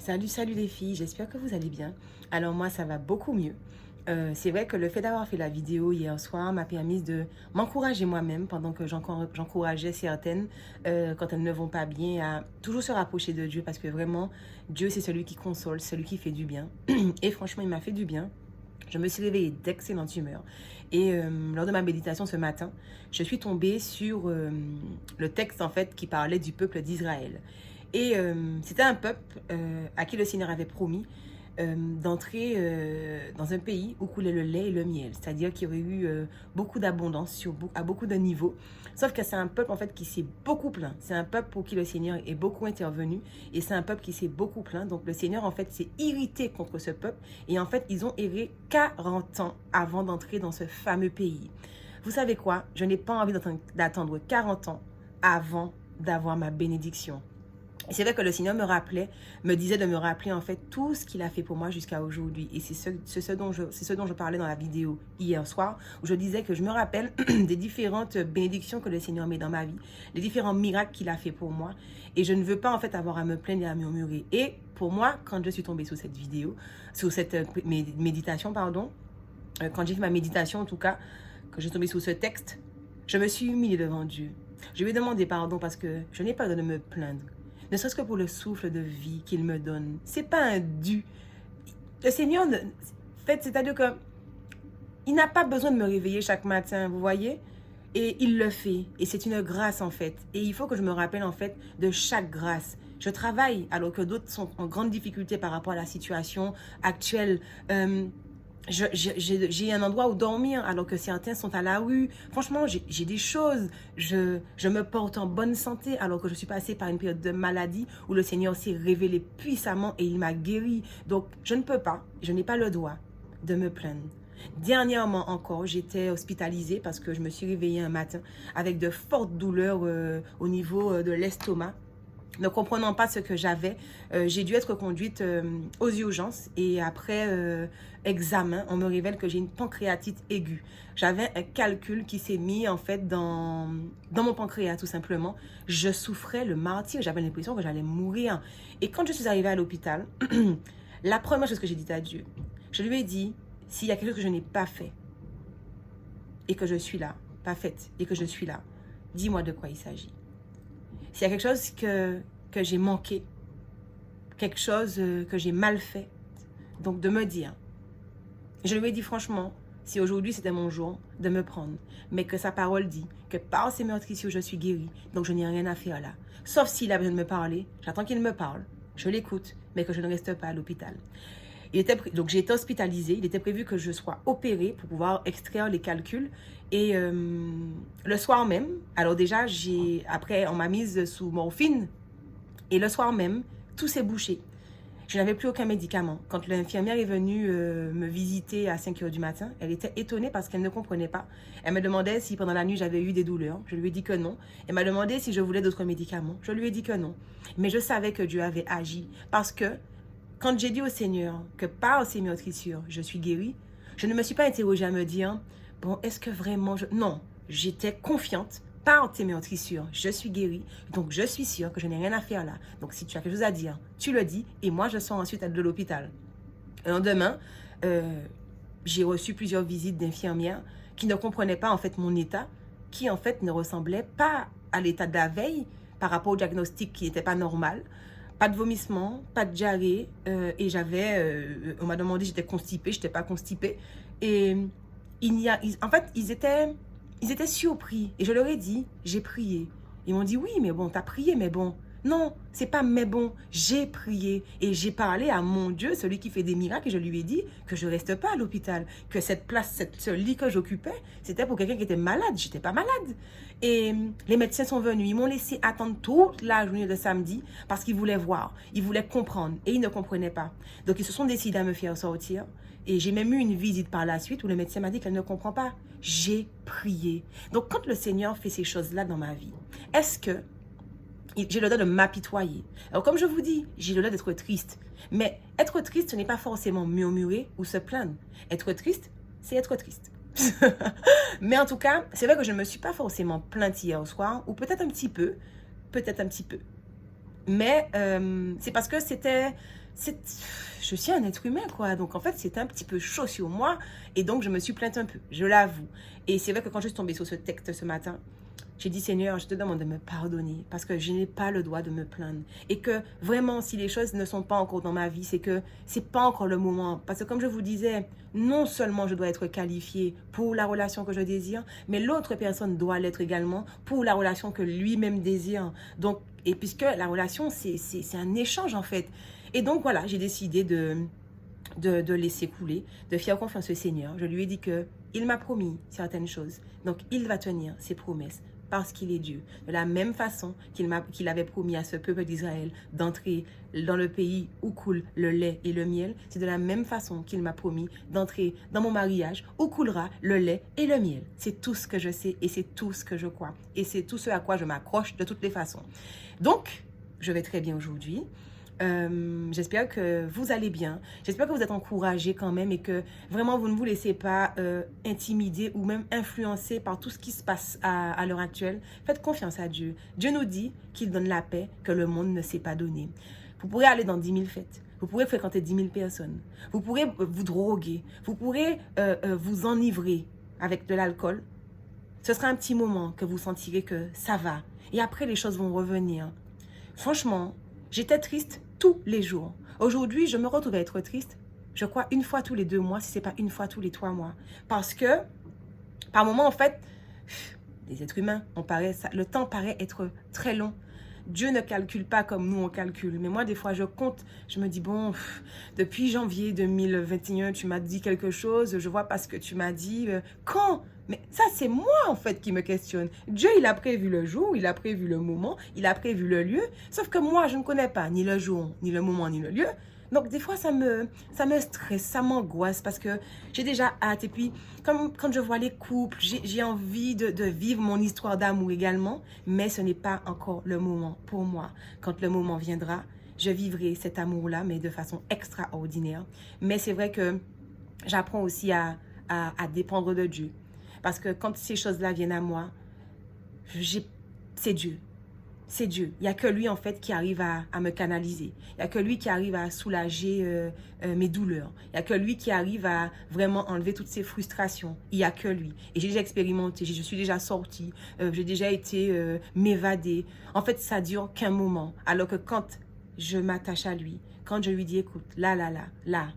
Salut les filles, j'espère que vous allez bien. Alors moi ça va beaucoup mieux. C'est vrai que le fait d'avoir fait la vidéo hier soir m'a permis de m'encourager moi-même pendant que j'encourageais certaines quand elles ne vont pas bien à toujours se rapprocher de Dieu parce que vraiment Dieu c'est celui qui console, celui qui fait du bien. Et franchement il m'a fait du bien. Je me suis réveillée d'excellente humeur. Et lors de ma méditation ce matin, je suis tombée sur le texte en fait qui parlait du peuple d'Israël. Et c'était un peuple à qui le Seigneur avait promis d'entrer dans un pays où coulait le lait et le miel. C'est-à-dire qu'il y aurait eu beaucoup d'abondance à beaucoup de niveaux. Sauf que c'est un peuple en fait qui s'est beaucoup plaint. C'est un peuple pour qui le Seigneur est beaucoup intervenu. Et c'est un peuple qui s'est beaucoup plaint. Donc le Seigneur en fait s'est irrité contre ce peuple. Et en fait ils ont erré 40 ans avant d'entrer dans ce fameux pays. Vous savez quoi? Je n'ai pas envie d'attendre 40 ans avant d'avoir ma bénédiction. C'est vrai que le Seigneur me disait de me rappeler en fait tout ce qu'il a fait pour moi jusqu'à aujourd'hui. Et c'est ce dont je parlais dans la vidéo hier soir, où je disais que je me rappelle des différentes bénédictions que le Seigneur met dans ma vie, les différents miracles qu'il a fait pour moi. Et je ne veux pas en fait avoir à me plaindre et à murmurer. Et pour moi, quand je suis tombée sur cette vidéo, sur cette méditation, pardon, quand j'ai fait ma méditation en tout cas, quand j'ai tombé sur ce texte, je me suis humiliée devant Dieu. Je lui ai demandé pardon parce que je n'ai pas de me plaindre. Ne serait-ce que pour le souffle de vie qu'il me donne. C'est pas un dû. Le Seigneur, fait, c'est-à-dire que il n'a pas besoin de me réveiller chaque matin, vous voyez? Et il le fait. Et c'est une grâce en fait. Et il faut que je me rappelle en fait de chaque grâce. Je travaille alors que d'autres sont en grande difficulté par rapport à la situation actuelle. J'ai un endroit où dormir alors que certains sont à la rue. Franchement, j'ai des choses. Je me porte en bonne santé alors que je suis passée par une période de maladie où le Seigneur s'est révélé puissamment et il m'a guéri. Donc, je ne peux pas, je n'ai pas le droit de me plaindre. Dernièrement encore, j'étais hospitalisée parce que je me suis réveillée un matin avec de fortes douleurs au niveau de l'estomac. Ne comprenant pas ce que j'avais, j'ai dû être conduite aux urgences et après examen, on me révèle que j'ai une pancréatite aiguë. J'avais un calcul qui s'est mis en fait dans mon pancréas tout simplement. Je souffrais le martyre, j'avais l'impression que j'allais mourir. Et quand je suis arrivée à l'hôpital, la première chose que j'ai dit à Dieu, je lui ai dit, s'il y a quelque chose que je n'ai pas fait et que je suis là, pas faite et que je suis là, dis-moi de quoi il s'agit. S'il y a quelque chose que j'ai manqué, quelque chose que j'ai mal fait, donc de me dire. Je lui ai dit franchement, si aujourd'hui c'était mon jour, de me prendre. Mais que sa parole dit que par ces meurtrissures, je suis guérie. Donc je n'ai rien à faire là. Sauf s'il a besoin de me parler, j'attends qu'il me parle, je l'écoute, mais que je ne reste pas à l'hôpital. Donc j'ai été hospitalisée, il était prévu que je sois opérée pour pouvoir extraire les calculs. Et le soir même, alors déjà, après on m'a mise sous morphine. Et le soir même, tout s'est bouché. Je n'avais plus aucun médicament. Quand l'infirmière est venue me visiter à 5 h du matin, elle était étonnée parce qu'elle ne comprenait pas. Elle me demandait si pendant la nuit j'avais eu des douleurs. Je lui ai dit que non. Elle m'a demandé si je voulais d'autres médicaments. Je lui ai dit que non. Mais je savais que Dieu avait agi parce que quand j'ai dit au Seigneur que par ces meurtrissures, je suis guérie, je ne me suis pas interrogée à me dire, bon, est-ce que vraiment je... Non, j'étais confiante, par tes meurtrissures, je suis guérie, donc je suis sûre que je n'ai rien à faire là. Donc si tu as quelque chose à dire, tu le dis, et moi je sors ensuite de l'hôpital. Le lendemain, j'ai reçu plusieurs visites d'infirmières qui ne comprenaient pas en fait mon état, qui en fait ne ressemblait pas à l'état de la veille par rapport au diagnostic qui n'était pas normal. Pas de vomissement, pas de diarrhée. Et on m'a demandé si j'étais constipée, je n'étais pas constipée. Et en fait, ils étaient surpris. Et je leur ai dit, j'ai prié. Ils m'ont dit, oui, mais bon, t'as prié, mais bon. Non, c'est pas mais bon, j'ai prié et j'ai parlé à mon Dieu, celui qui fait des miracles, et je lui ai dit que je reste pas à l'hôpital, que cette place, ce lit que j'occupais, c'était pour quelqu'un qui était malade, j'étais pas malade. Et les médecins sont venus, ils m'ont laissé attendre toute la journée de samedi parce qu'ils voulaient voir, ils voulaient comprendre et ils ne comprenaient pas. Donc ils se sont décidés à me faire sortir et j'ai même eu une visite par la suite où le médecin m'a dit qu'elle ne comprend pas. J'ai prié. Donc quand le Seigneur fait ces choses-là dans ma vie, est-ce que j'ai le droit de m'apitoyer? Alors comme je vous dis, j'ai le droit d'être triste. Mais être triste, ce n'est pas forcément murmurer ou se plaindre. Être triste, c'est être triste. Mais en tout cas, c'est vrai que je ne me suis pas forcément plainte hier soir, ou peut-être un petit peu. Mais c'est parce que c'était je suis un être humain, quoi. Donc, en fait, c'est un petit peu chaud sur moi. Et donc, je me suis plainte un peu, je l'avoue. Et c'est vrai que quand je suis tombée sur ce texte ce matin, j'ai dit, Seigneur, je te demande de me pardonner parce que je n'ai pas le droit de me plaindre. Et que vraiment, si les choses ne sont pas encore dans ma vie, c'est que c'est pas encore le moment. Parce que comme je vous disais, non seulement je dois être qualifiée pour la relation que je désire, mais l'autre personne doit l'être également pour la relation que lui-même désire. Donc, et puisque la relation, c'est un échange en fait. Et donc voilà, j'ai décidé de laisser couler, de faire confiance au Seigneur. Je lui ai dit que il m'a promis certaines choses. Donc, il va tenir ses promesses parce qu'il est Dieu. De la même façon qu'il avait promis à ce peuple d'Israël d'entrer dans le pays où coule le lait et le miel, c'est de la même façon qu'il m'a promis d'entrer dans mon mariage où coulera le lait et le miel. C'est tout ce que je sais et c'est tout ce que je crois. Et c'est tout ce à quoi je m'accroche de toutes les façons. Donc, je vais très bien aujourd'hui. J'espère que vous allez bien, j'espère que vous êtes encouragés quand même et que vraiment vous ne vous laissez pas intimider ou même influencer par tout ce qui se passe à l'heure actuelle. Faites confiance à Dieu. Dieu nous dit qu'il donne la paix que le monde ne sait pas donner. Vous pourrez aller dans 10 000 fêtes, vous pourrez fréquenter 10 000 personnes, vous pourrez vous droguer, vous pourrez vous enivrer avec de l'alcool. Ce sera un petit moment que vous sentirez que ça va et après les choses vont revenir. Franchement, j'étais triste tous les jours. Aujourd'hui, je me retrouve à être triste, je crois, une fois tous les 2 mois, si ce n'est pas une fois tous les 3 mois. Parce que, par moment, en fait, les êtres humains, le temps paraît être très long. Dieu ne calcule pas comme nous on calcule. Mais moi, des fois, je compte. Je me dis, bon, depuis janvier 2021, tu m'as dit quelque chose. Je vois pas ce que tu m'as dit. Quand? Mais ça, c'est moi, en fait, qui me questionne. Dieu, il a prévu le jour, il a prévu le moment, il a prévu le lieu. Sauf que moi, je ne connais pas ni le jour, ni le moment, ni le lieu. Donc, des fois, ça me stresse, ça m'angoisse parce que j'ai déjà hâte. Et puis, quand je vois les couples, j'ai envie de vivre mon histoire d'amour également. Mais ce n'est pas encore le moment pour moi. Quand le moment viendra, je vivrai cet amour-là, mais de façon extraordinaire. Mais c'est vrai que j'apprends aussi à dépendre de Dieu. Parce que quand ces choses-là viennent à moi, c'est Dieu. C'est Dieu. Il n'y a que lui, en fait, qui arrive à me canaliser. Il n'y a que lui qui arrive à soulager mes douleurs. Il n'y a que lui qui arrive à vraiment enlever toutes ces frustrations. Il n'y a que lui. Et j'ai déjà expérimenté, je suis déjà sortie, j'ai déjà été m'évader. En fait, ça dure qu'un moment. Alors que quand je m'attache à lui, quand je lui dis, écoute, là,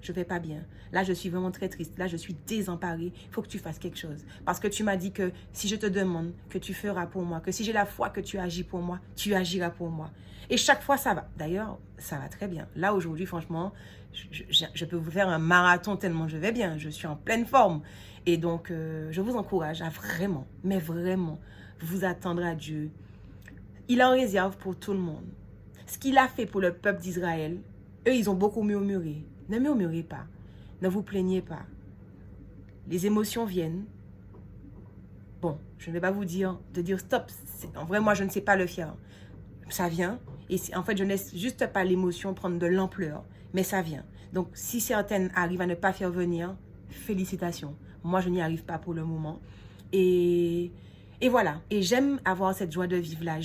je ne vais pas bien. Là, je suis vraiment très triste. Là, je suis désemparée. Il faut que tu fasses quelque chose. Parce que tu m'as dit que si je te demande, que tu feras pour moi. Que si j'ai la foi que tu agis pour moi, tu agiras pour moi. Et chaque fois, ça va. D'ailleurs, ça va très bien. Là, aujourd'hui, franchement, je peux vous faire un marathon tellement je vais bien. Je suis en pleine forme. Et donc, je vous encourage à vraiment, mais vraiment, vous attendre à Dieu. Il en réserve pour tout le monde. Ce qu'il a fait pour le peuple d'Israël, eux, ils ont beaucoup murmuré. Ne murmurez pas. Ne vous plaignez pas. Les émotions viennent. Bon, je ne vais pas vous dire de dire stop. En vrai, moi, je ne sais pas le faire. Ça vient. Et en fait, je ne laisse juste pas l'émotion prendre de l'ampleur. Mais ça vient. Donc, si certaines arrivent à ne pas faire venir, félicitations. Moi, je n'y arrive pas pour le moment. Et voilà. Et j'aime avoir cette joie de vivre-là.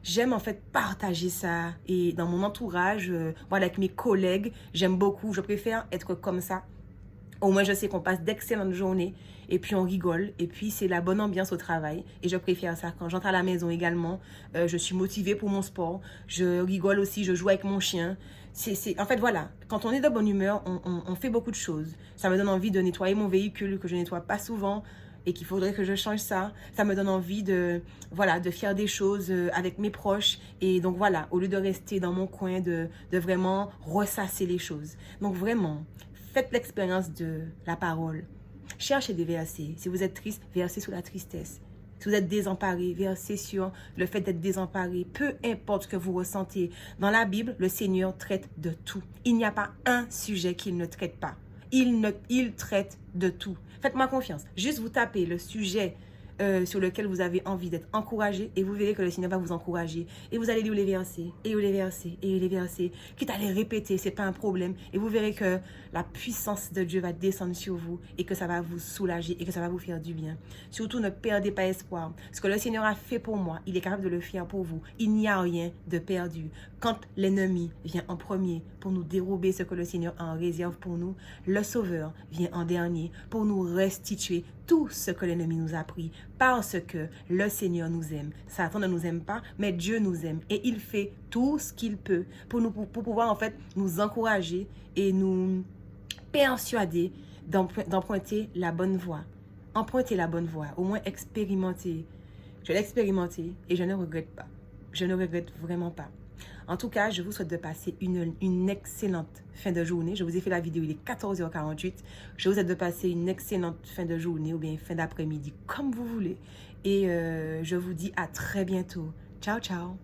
J'aime en fait partager ça et dans mon entourage, voilà, avec mes collègues, j'aime beaucoup, je préfère être comme ça. Au moins je sais qu'on passe d'excellentes journées et puis on rigole et puis c'est la bonne ambiance au travail et je préfère ça. Quand j'entre à la maison également, je suis motivée pour mon sport, je rigole aussi, je joue avec mon chien. En fait voilà, quand on est de bonne humeur, on fait beaucoup de choses. Ça me donne envie de nettoyer mon véhicule que je nettoie pas souvent. Et qu'il faudrait que je change ça. Ça me donne envie de faire des choses avec mes proches. Et donc voilà, au lieu de rester dans mon coin, de vraiment ressasser les choses. Donc vraiment, faites l'expérience de la parole. Cherchez des versets. Si vous êtes triste, versez sur la tristesse. Si vous êtes désemparé, versez sur le fait d'être désemparé. Peu importe ce que vous ressentez. Dans la Bible, le Seigneur traite de tout. Il n'y a pas un sujet qu'il ne traite pas. Il traite de tout. Faites-moi confiance. Juste vous tapez le sujet sur lequel vous avez envie d'être encouragé et vous verrez que le Seigneur va vous encourager. Et vous allez lire les versets, et les versets, et les versets. Quitte à les répéter, c'est pas un problème. Et vous verrez que la puissance de Dieu va descendre sur vous et que ça va vous soulager et que ça va vous faire du bien. Surtout, ne perdez pas espoir. Ce que le Seigneur a fait pour moi, il est capable de le faire pour vous. Il n'y a rien de perdu. Quand l'ennemi vient en premier pour nous dérober ce que le Seigneur a en réserve pour nous, le Sauveur vient en dernier pour nous restituer tout ce que l'ennemi nous a pris parce que le Seigneur nous aime. Satan ne nous aime pas, mais Dieu nous aime et il fait tout ce qu'il peut pour pouvoir en fait nous encourager et nous persuader d'emprunter la bonne voie. Emprunter la bonne voie, au moins expérimenter. Je l'ai expérimenté et je ne regrette pas. Je ne regrette vraiment pas. En tout cas, je vous souhaite de passer une excellente fin de journée. Je vous ai fait la vidéo, il est 14h48. Je vous souhaite de passer une excellente fin de journée ou bien fin d'après-midi, comme vous voulez. Et je vous dis à très bientôt. Ciao, ciao.